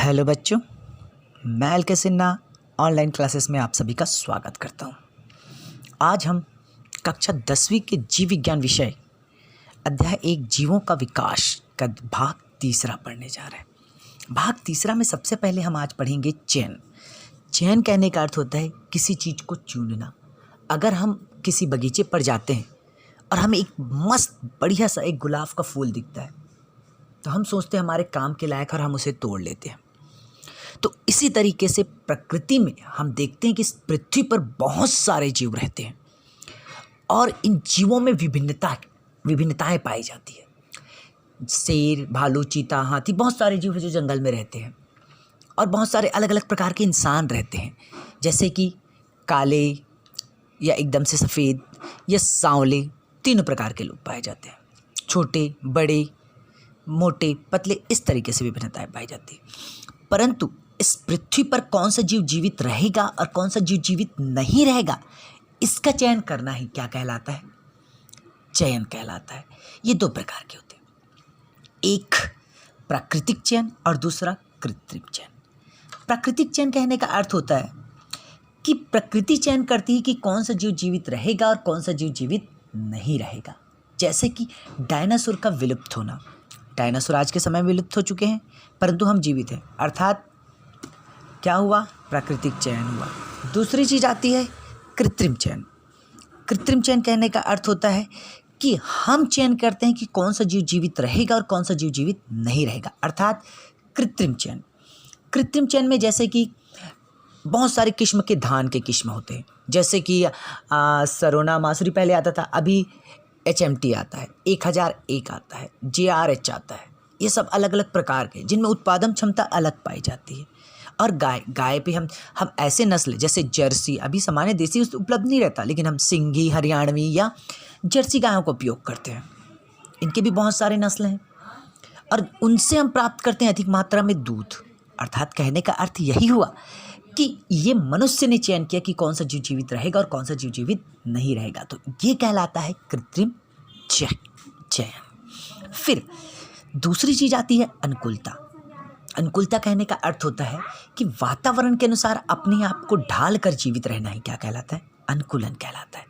Hello बच्चों, मैं L के सिन्हा ऑनलाइन क्लासेस में आप सभी का स्वागत करता हूँ। आज हम कक्षा 10वीं के जीव विज्ञान विषय अध्याय 1 जीवों का विकास का भाग तीसरा पढ़ने जा रहे हैं। भाग तीसरा में सबसे पहले हम आज पढ़ेंगे चयन। चयन कहने का अर्थ होता है किसी चीज़ को चुनना। अगर हम किसी बगीचे पर जाते हैं और हमें एक मस्त बढ़िया सा एक गुलाब का फूल दिखता है तो हम सोचते हैं हमारे काम के लायक और हम उसे तोड़ लेते हैं। तो इसी तरीके से प्रकृति में हम देखते हैं कि इस पृथ्वी पर बहुत सारे जीव रहते हैं और इन जीवों में विभिन्नताएं पाई जाती है। शेर, भालू, चीता, हाथी, बहुत सारे जीव हैं जो जंगल में रहते हैं और बहुत सारे अलग अलग प्रकार के इंसान रहते हैं, जैसे कि काले या एकदम से सफ़ेद या सांवले, तीनों प्रकार के लोग पाए जाते हैं। छोटे, बड़े, मोटे, पतले, इस तरीके से विभिन्नताएं पाई जाती है। परंतु इस पृथ्वी पर कौन सा जीव जीवित रहेगा और कौन सा जीव जीवित नहीं रहेगा, इसका चयन करना ही क्या कहलाता है? चयन कहलाता है। ये दो प्रकार के होते हैं, एक प्राकृतिक चयन और दूसरा कृत्रिम चयन। प्राकृतिक चयन कहने का अर्थ होता है कि प्रकृति चयन करती है कि कौन सा जीव जीवित रहेगा और कौन सा जीव जीवित नहीं रहेगा। जैसे कि डायनासोर का विलुप्त होना। डायनासोर आज के समय में विलुप्त हो चुके हैं परंतु हम जीवित हैं, अर्थात क्या हुआ? प्राकृतिक चयन हुआ। दूसरी चीज़ आती है कृत्रिम चयन। कृत्रिम चयन कहने का अर्थ होता है कि हम चयन करते हैं कि कौन सा जीव जीवित रहेगा और कौन सा जीव जीवित नहीं रहेगा, अर्थात कृत्रिम चयन। कृत्रिम चयन में जैसे कि बहुत सारे किस्म के धान के किस्म होते हैं, जैसे कि सरोना मासूरी पहले आता था, अभी HMT आता है, 1001 आता है, JRH आता है। ये सब अलग अलग प्रकार के जिनमें उत्पादन क्षमता अलग पाई जाती है। और गाय पे हम ऐसे नस्ल जैसे जर्सी, अभी सामान्य देसी उपलब्ध नहीं रहता, लेकिन हम सिंघी, हरियाणवी या जर्सी गायों का उपयोग करते हैं। इनके भी बहुत सारे नस्ल हैं और उनसे हम प्राप्त करते हैं अधिक मात्रा में दूध। अर्थात कहने का अर्थ यही हुआ कि ये मनुष्य ने चयन किया कि कौन सा जीव जीवित रहेगा और कौन सा जीव जीवित नहीं रहेगा। तो ये कहलाता है कृत्रिम चयन। फिर दूसरी चीज़ आती है अनुकूलता। अनुकूलता कहने का अर्थ होता है कि वातावरण के अनुसार अपने आप को ढाल कर जीवित रहना ही क्या कहलाता है? अनुकूलन कहलाता है।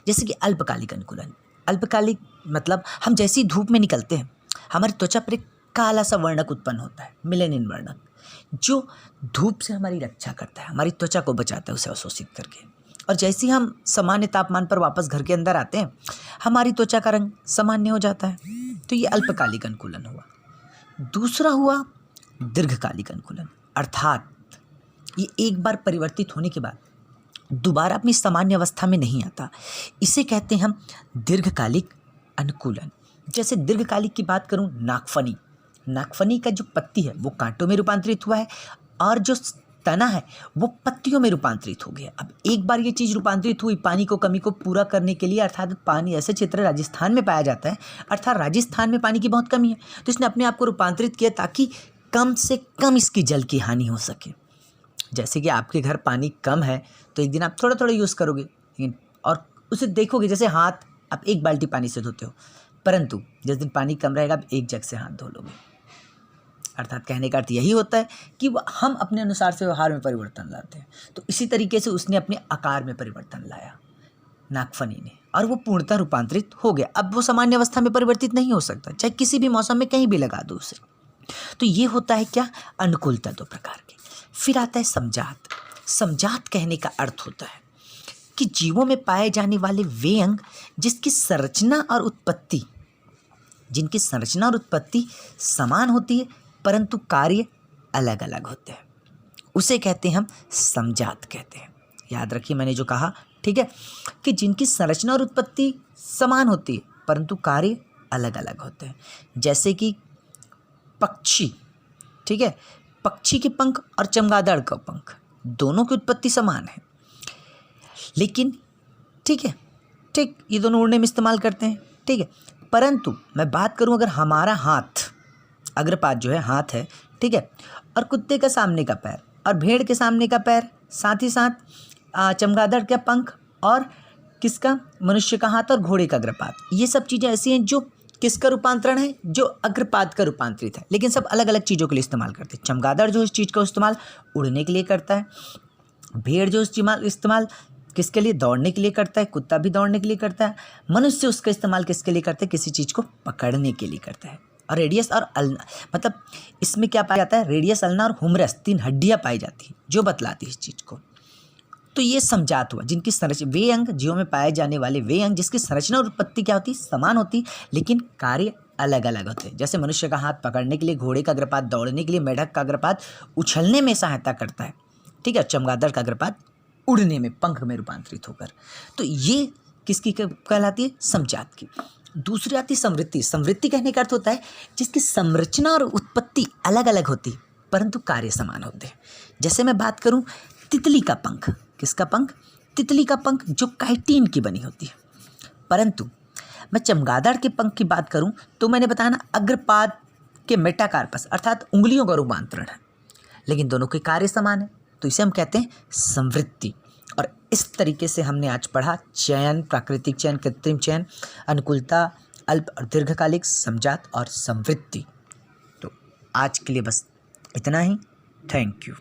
जैसे कि अल्पकालिक अनुकूलन। अल्पकालिक मतलब हम जैसे ही धूप में निकलते हैं हमारी त्वचा पर एक काला सा वर्णक उत्पन्न होता है, मेलेनिन वर्णक, जो धूप से हमारी रक्षा करता है, हमारी त्वचा को बचाता है उसे अवशोषित करके। और जैसे ही हम सामान्य तापमान पर वापस घर के अंदर आते हैं हमारी त्वचा का रंग सामान्य हो जाता है। तो ये अल्पकालिक अनुकूलन हुआ। दूसरा हुआ दीर्घकालिक अनुकूलन, अर्थात ये एक बार परिवर्तित होने के बाद दोबारा अपनी सामान्य अवस्था में नहीं आता। इसे कहते हैं हम दीर्घकालिक अनुकूलन। जैसे दीर्घकालिक की बात करूं, नागफनी का जो पत्ती है वो कांटों में रूपांतरित हुआ है और जो तना है वो पत्तियों में रूपांतरित हो गया। अब एक बार ये चीज़ रूपांतरित हुई पानी को कमी को पूरा करने के लिए, अर्थात पानी ऐसे क्षेत्र राजस्थान में पाया जाता है, अर्थात राजस्थान में पानी की बहुत कमी है, तो इसने अपने आप को रूपांतरित किया ताकि कम से कम इसकी जल की हानि हो सके। जैसे कि आपके घर पानी कम है तो एक दिन आप थोड़ा थोड़ा यूज़ करोगे, लेकिन और उसे देखोगे जैसे हाथ आप एक बाल्टी पानी से धोते हो, परंतु जिस दिन पानी कम रहेगा आप एक जग से हाथ धो लोगे। अर्थात कहने का अर्थ यही होता है कि हम अपने अनुसार से व्यवहार में परिवर्तन लाते हैं। तो इसी तरीके से उसने अपने आकार में परिवर्तन लाया नागफनी ने, और वो पूर्णतः रूपांतरित हो गया। अब वो सामान्य अवस्था में परिवर्तित नहीं हो सकता, चाहे किसी भी मौसम में कहीं भी लगा दो उसे। तो ये होता है क्या? अनुकूलता, दो प्रकार की। फिर आता है समजात। समजात कहने का अर्थ होता है कि जीवों में पाए जाने वाले वे अंग जिनकी संरचना और उत्पत्ति समान होती है परंतु कार्य अलग अलग होते हैं, उसे कहते हैं हम समजात कहते हैं। याद रखिए मैंने जो कहा, ठीक है, कि जिनकी संरचना और उत्पत्ति समान होती है परंतु कार्य अलग अलग होते हैं। जैसे कि पक्षी, ठीक है, पक्षी के पंख और चमगादड़ का पंख दोनों की उत्पत्ति समान है, लेकिन ठीक है, ठीक, ये दोनों उड़ने में इस्तेमाल करते हैं, ठीक है। परंतु मैं बात करूं अगर हमारा हाथ, अग्रपाद जो है हाथ है, ठीक है, और कुत्ते का सामने का पैर और भेड़ के सामने का पैर, साथ ही साथ चमगादड़ का पंख और किसका, मनुष्य का हाथ और घोड़े का अग्रपाद, ये सब चीज़ें ऐसी हैं जो किसका रूपांतरण है? जो अग्रपाद का रूपांतरित है, लेकिन सब अलग अलग चीज़ों के लिए इस्तेमाल करते हैं। चमगादड़ जो इस चीज़ का इस्तेमाल उड़ने के लिए करता है, भेड़ जो इस्तेमाल किसके लिए? दौड़ने के लिए करता है, कुत्ता भी दौड़ने के लिए करता है, मनुष्य उसका इस्तेमाल किसके लिए करते हैं? किसी चीज़ को पकड़ने के लिए करता है। और रेडियस और अल्ना, मतलब इसमें क्या पाया जाता है? रेडियस, अल्ना और हुमरस 3 हड्डियाँ पाई जाती हैं जो बतलाती है इस चीज़ को। तो ये समझात हुआ जिनकी संरचना, वे अंग जीवों में पाए जाने वाले वे अंग जिसकी संरचना और उत्पत्ति क्या होती? समान होती, लेकिन कार्य अलग अलग होते हैं। जैसे मनुष्य का हाथ पकड़ने के लिए, घोड़े का अग्रपाद दौड़ने के लिए, मेढक का अग्रपाद उछलने में सहायता करता है, ठीक है, चमगादड़ का अग्रपाद उड़ने में, पंख में रूपांतरित होकर। तो ये किसकी कहलाती है? समजात की। दूसरी आती समवृत्ति। समवृत्ति कहने का अर्थ होता है जिसकी संरचना और उत्पत्ति अलग अलग होती परंतु कार्य समान होते हैं। जैसे मैं बात करूं तितली का पंख, किसका पंख? तितली का पंख जो काइटिन की बनी होती है। परंतु मैं चमगादड़ के पंख की बात करूं तो मैंने बताया ना, अग्रपाद के मेटाकार्पस अर्थात उंगलियों का रूपांतरण है, लेकिन दोनों के कार्य समान है, तो इसे हम कहते हैं समवृत्ति। और इस तरीके से हमने आज पढ़ा चयन, प्राकृतिक चयन, कृत्रिम चयन, अनुकूलता, अल्प और दीर्घकालिक, समजात और समवृत्ति। तो आज के लिए बस इतना ही। Thank you.